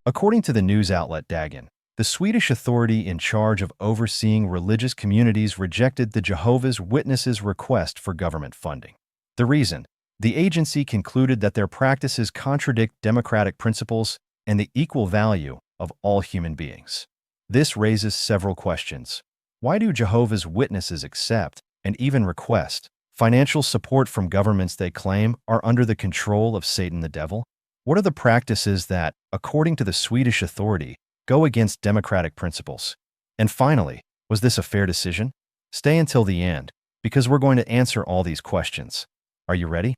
According to the news outlet Dagen, the Swedish authority in charge of overseeing religious communities rejected the Jehovah's Witnesses' request for government funding. The reason? The agency concluded that their practices contradict democratic principles and the equal value of all human beings. This raises several questions. Why do Jehovah's Witnesses accept, and even request, financial support from governments they claim are under the control of Satan the devil? What are the practices that, according to the Swedish authority, go against democratic principles? And finally, was this a fair decision? Stay until the end, because we're going to answer all these questions. Are you ready?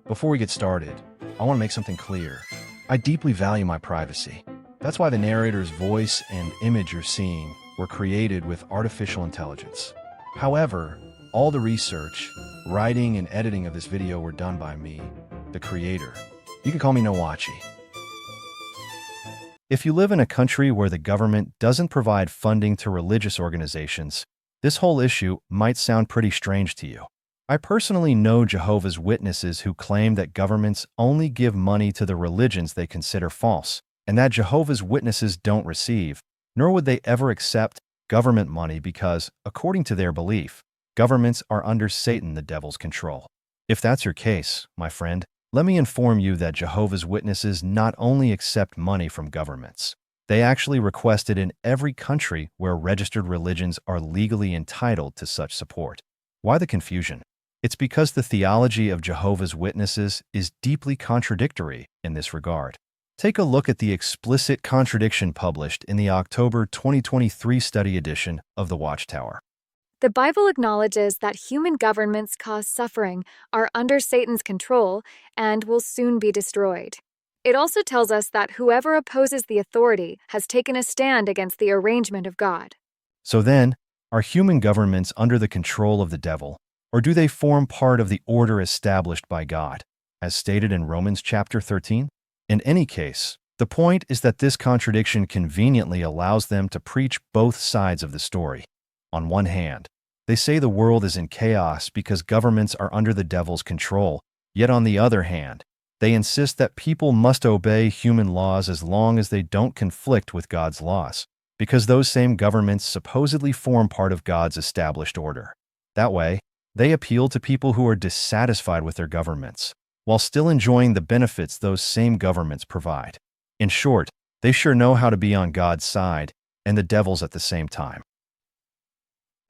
Before we get started, I want to make something clear. I deeply value my privacy. That's why the narrator's voice and image you're seeing were created with artificial intelligence. However, all the research, writing, and editing of this video were done by me, the creator. You can call me Nowachi. If you live in a country where the government doesn't provide funding to religious organizations, this whole issue might sound pretty strange to you. I personally know Jehovah's Witnesses who claim that governments only give money to the religions they consider false, and that Jehovah's Witnesses don't receive, nor would they ever accept, government money because, according to their belief, governments are under Satan the devil's control. If that's your case, my friend, let me inform you that Jehovah's Witnesses not only accept money from governments, they actually request it in every country where registered religions are legally entitled to such support. Why the confusion? It's because the theology of Jehovah's Witnesses is deeply contradictory in this regard. Take a look at the explicit contradiction published in the October 2023 study edition of The Watchtower. The Bible acknowledges that human governments cause suffering, are under Satan's control, and will soon be destroyed. It also tells us that whoever opposes the authority has taken a stand against the arrangement of God. So then, are human governments under the control of the devil, or do they form part of the order established by God, as stated in Romans chapter 13? In any case, the point is that this contradiction conveniently allows them to preach both sides of the story. On one hand, they say the world is in chaos because governments are under the devil's control, yet on the other hand, they insist that people must obey human laws as long as they don't conflict with God's laws, because those same governments supposedly form part of God's established order. That way, they appeal to people who are dissatisfied with their governments, while still enjoying the benefits those same governments provide. In short, they sure know how to be on God's side and the devil's at the same time.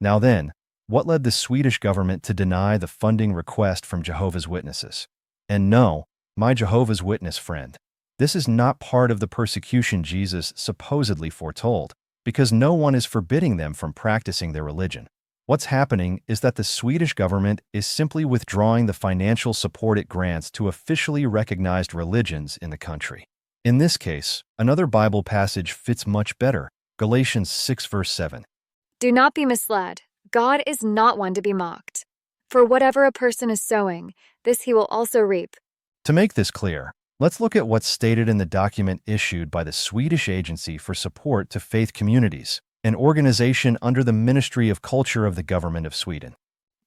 Now then, what led the Swedish government to deny the funding request from Jehovah's Witnesses? And no, my Jehovah's Witness friend, this is not part of the persecution Jesus supposedly foretold, because no one is forbidding them from practicing their religion. What's happening is that the Swedish government is simply withdrawing the financial support it grants to officially recognized religions in the country. In this case, another Bible passage fits much better, Galatians 6 verse 7. Do not be misled. God is not one to be mocked. For whatever a person is sowing, this he will also reap. To make this clear, let's look at what's stated in the document issued by the Swedish Agency for Support to Faith Communities, an organization under the Ministry of Culture of the Government of Sweden.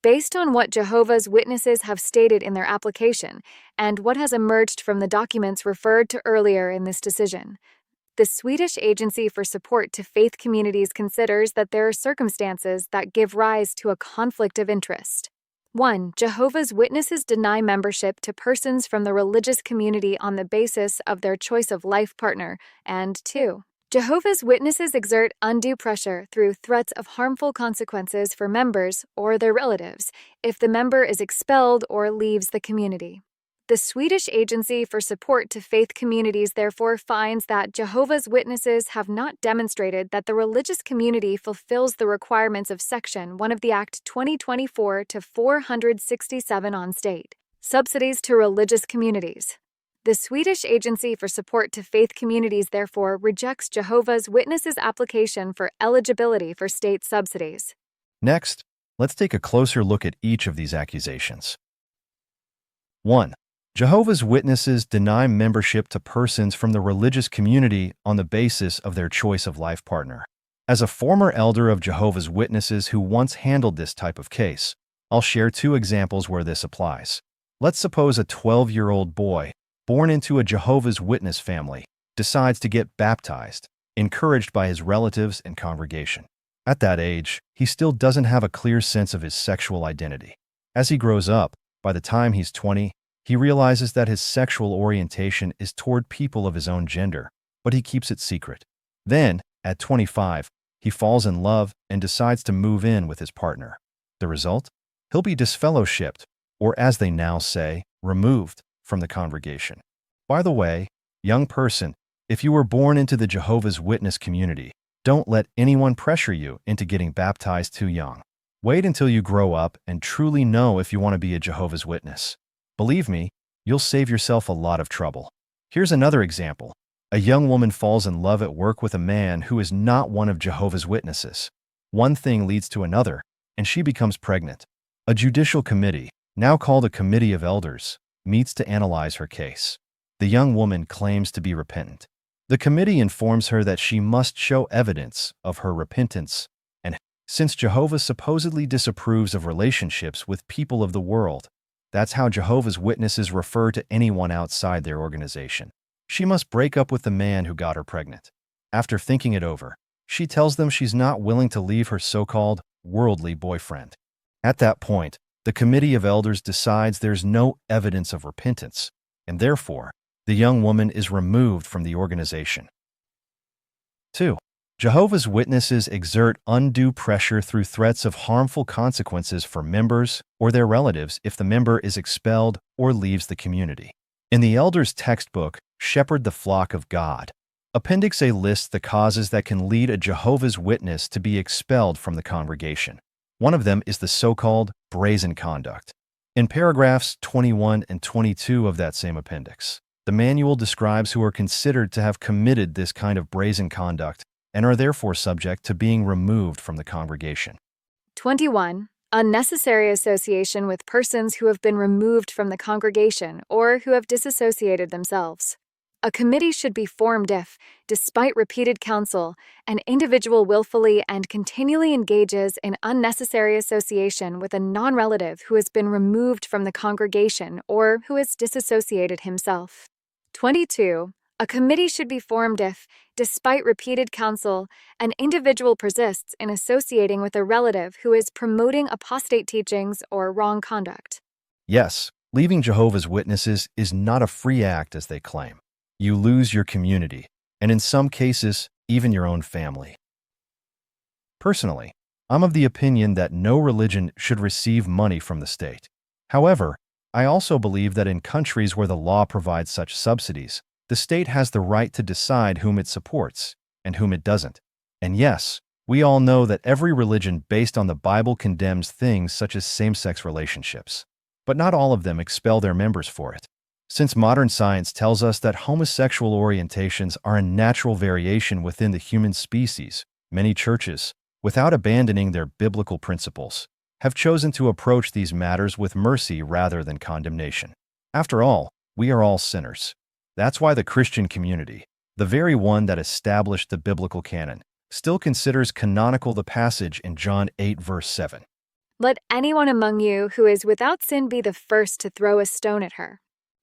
Based on what Jehovah's Witnesses have stated in their application and what has emerged from the documents referred to earlier in this decision, the Swedish Agency for Support to Faith Communities considers that there are circumstances that give rise to a conflict of interest. 1. Jehovah's Witnesses deny membership to persons from the religious community on the basis of their choice of life partner, and 2. Jehovah's Witnesses exert undue pressure through threats of harmful consequences for members or their relatives if the member is expelled or leaves the community. The Swedish Agency for Support to Faith Communities therefore finds that Jehovah's Witnesses have not demonstrated that the religious community fulfills the requirements of Section 1 of the Act 2024-467 on state subsidies to religious communities. The Swedish Agency for Support to Faith Communities therefore rejects Jehovah's Witnesses' application for eligibility for state subsidies. Next, let's take a closer look at each of these accusations. 1. Jehovah's Witnesses deny membership to persons from the religious community on the basis of their choice of life partner. As a former elder of Jehovah's Witnesses who once handled this type of case, I'll share 2 examples where this applies. Let's suppose a 12-year-old boy born into a Jehovah's Witness family, decides to get baptized, encouraged by his relatives and congregation. At that age, he still doesn't have a clear sense of his sexual identity. As he grows up, by the time he's 20, he realizes that his sexual orientation is toward people of his own gender, but he keeps it secret. Then, at 25, he falls in love and decides to move in with his partner. The result? He'll be disfellowshipped, or as they now say, removed from the congregation. By the way, young person, if you were born into the Jehovah's Witness community, don't let anyone pressure you into getting baptized too young. Wait until you grow up and truly know if you want to be a Jehovah's Witness. Believe me, you'll save yourself a lot of trouble. Here's another example. A young woman falls in love at work with a man who is not one of Jehovah's Witnesses. One thing leads to another, and she becomes pregnant. A judicial committee, now called a committee of elders, meets to analyze her case. The young woman claims to be repentant. The committee informs her that she must show evidence of her repentance, and since Jehovah supposedly disapproves of relationships with people of the world, that's how Jehovah's Witnesses refer to anyone outside their organization. She must break up with the man who got her pregnant. After thinking it over, she tells them she's not willing to leave her so-called worldly boyfriend. At that point, the committee of elders decides there's no evidence of repentance, and therefore, the young woman is removed from the organization. 2. Jehovah's Witnesses exert undue pressure through threats of harmful consequences for members or their relatives if the member is expelled or leaves the community. In the elders' textbook, Shepherd the Flock of God, Appendix A lists the causes that can lead a Jehovah's Witness to be expelled from the congregation. One of them is the so-called brazen conduct. In paragraphs 21 and 22 of that same appendix, the manual describes who are considered to have committed this kind of brazen conduct and are therefore subject to being removed from the congregation. 21. Unnecessary association with persons who have been removed from the congregation or who have disassociated themselves. A committee should be formed if, despite repeated counsel, an individual willfully and continually engages in unnecessary association with a non-relative who has been removed from the congregation or who has disassociated himself. 22. A committee should be formed if, despite repeated counsel, an individual persists in associating with a relative who is promoting apostate teachings or wrong conduct. Yes, leaving Jehovah's Witnesses is not a free act as they claim. You lose your community, and in some cases, even your own family. Personally, I'm of the opinion that no religion should receive money from the state. However, I also believe that in countries where the law provides such subsidies, the state has the right to decide whom it supports and whom it doesn't. And yes, we all know that every religion based on the Bible condemns things such as same-sex relationships, but not all of them expel their members for it. Since modern science tells us that homosexual orientations are a natural variation within the human species, many churches, without abandoning their biblical principles, have chosen to approach these matters with mercy rather than condemnation. After all, we are all sinners. That's why the Christian community, the very one that established the biblical canon, still considers canonical the passage in John 8 verse 7. Let anyone among you who is without sin be the first to throw a stone at her.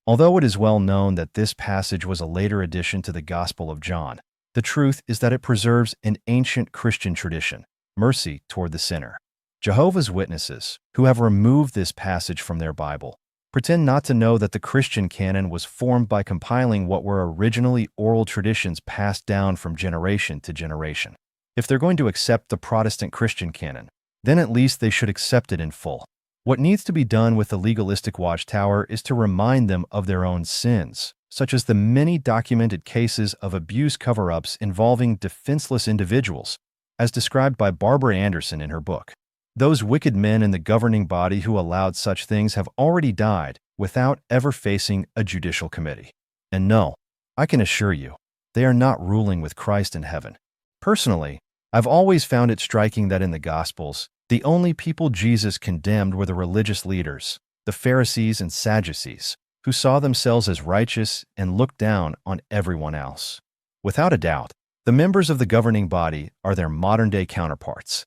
Although it is well known that this passage was a later addition to the Gospel of John, the truth is that it preserves an ancient Christian tradition, mercy toward the sinner. Jehovah's Witnesses, who have removed this passage from their Bible, pretend not to know that the Christian canon was formed by compiling what were originally oral traditions passed down from generation to generation. If they're going to accept the Protestant Christian canon, then at least they should accept it in full. What needs to be done with the legalistic watchtower is to remind them of their own sins, such as the many documented cases of abuse cover-ups involving defenseless individuals, as described by Barbara Anderson in her book. Those wicked men in the governing body who allowed such things have already died without ever facing a judicial committee. And no, I can assure you, they are not ruling with Christ in heaven. Personally, I've always found it striking that in the Gospels, the only people Jesus condemned were the religious leaders, the Pharisees and Sadducees, who saw themselves as righteous and looked down on everyone else. Without a doubt, the members of the governing body are their modern-day counterparts.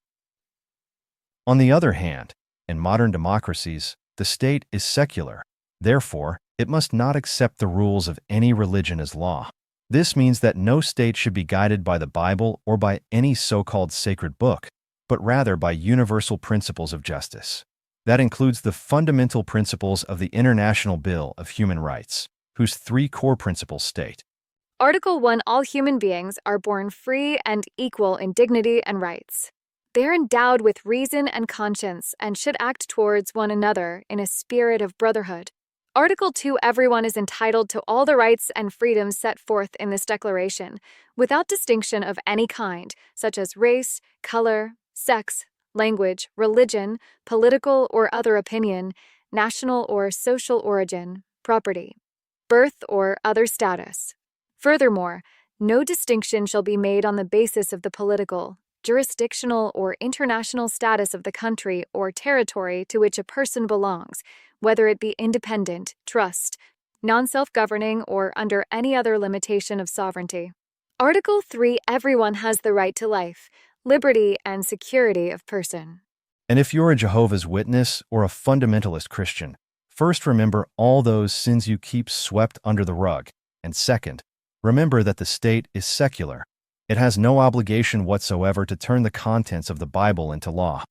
On the other hand, in modern democracies, the state is secular, Therefore, it must not accept the rules of any religion as law. This means that no state should be guided by the Bible or by any so-called sacred book, but rather by universal principles of justice. That includes the fundamental principles of the International Bill of Human Rights, whose 3 core principles state: Article 1. All human beings are born free and equal in dignity and rights. They are endowed with reason and conscience and should act towards one another in a spirit of brotherhood. Article 2. Everyone is entitled to all the rights and freedoms set forth in this declaration, without distinction of any kind, such as race, color, sex, language, religion, political or other opinion, national or social origin, property, birth or other status. Furthermore, no distinction shall be made on the basis of the political, jurisdictional, or international status of the country or territory to which a person belongs, whether it be independent, trust, non-self-governing, or under any other limitation of sovereignty. Article 3. Everyone has the right to life, liberty, and security of person. And if you're a Jehovah's Witness or a fundamentalist Christian, first remember all those sins you keep swept under the rug, and second, remember that the state is secular. It has no obligation whatsoever to turn the contents of the Bible into law.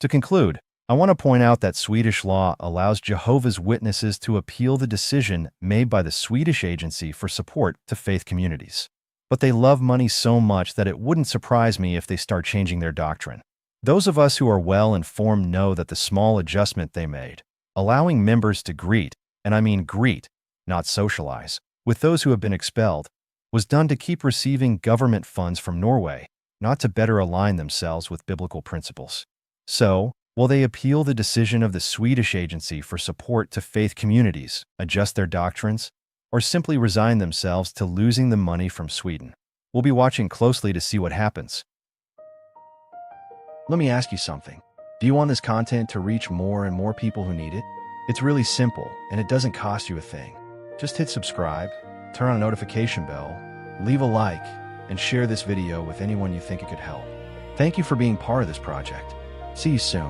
To conclude, I want to point out that Swedish law allows Jehovah's Witnesses to appeal the decision made by the Swedish Agency for Support to Faith Communities. But they love money so much that it wouldn't surprise me if they start changing their doctrine. Those of us who are well-informed know that the small adjustment they made, allowing members to greet, and I mean greet, not socialize, with those who have been expelled, was done to keep receiving government funds from Norway, not to better align themselves with biblical principles. So, will they appeal the decision of the Swedish Agency for Support to Faith Communities, adjust their doctrines, or simply resign themselves to losing the money from Sweden? We'll be watching closely to see what happens. Let me ask you something. Do you want this content to reach more and more people who need it? It's really simple, and it doesn't cost you a thing. Just hit subscribe, turn on a notification bell, leave a like, and share this video with anyone you think it could help. Thank you for being part of this project. See you soon.